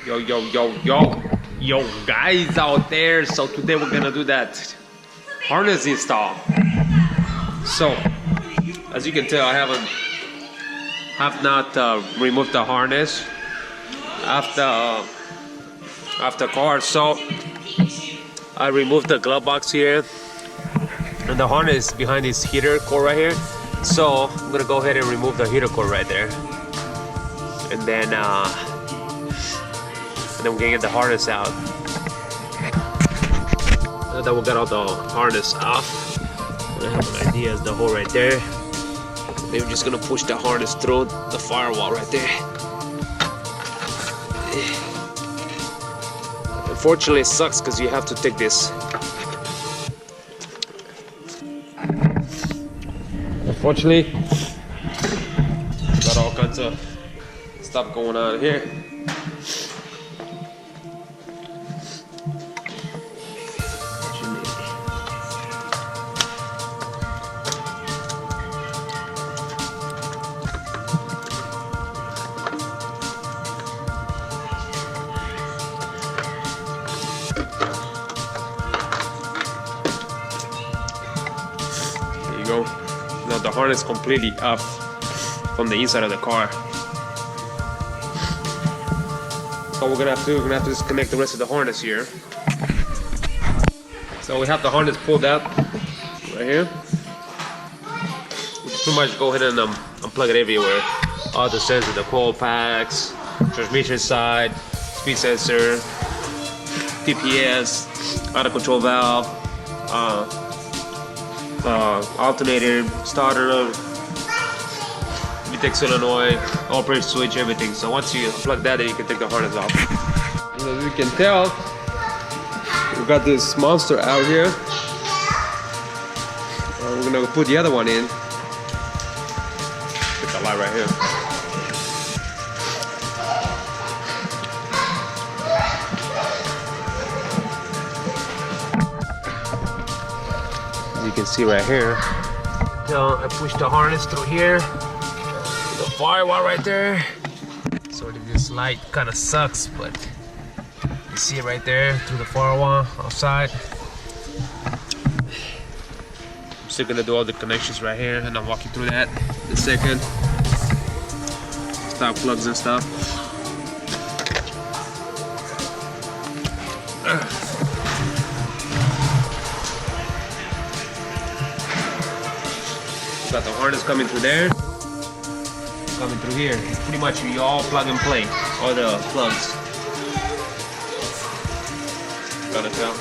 Yo guys out there, so today we're gonna do that harness install. So as you can tell, I have not removed the harness after car, so I removed the glove box here, and the harness behind this heater core right here. So I'm gonna go ahead and remove the heater core right there, and then we're gonna get the harness out. Now that we got all the harness off, I have an idea is the hole right there. Maybe we're just gonna push the harness through the firewall right there. Unfortunately, it sucks because you have to take this. Unfortunately, got all kinds of stuff going on here. Go. Now the harness completely off from the inside of the car. So we're gonna have to disconnect the rest of the harness here. So we have the harness pulled out right here. We can pretty much go ahead and unplug it everywhere. All the sensors, the coil packs, transmission side, speed sensor, TPS, auto control valve, alternator, starter, VTEC solenoid, operator switch, everything. So once you plug that, then you can take the harness off. And as you can tell, we've got this monster out here. We're gonna put the other one in. Get the light right here. You can see right here. So I push the harness through here, the firewall right there. So this light kind of sucks, but you see it right there through the firewall outside. I'm still gonna do all the connections right here, and I'll walk you through that in a second. Stock plugs and stuff. Got the harness coming through there, coming through here. Pretty much you all plug and play, all the plugs. Gotta tell.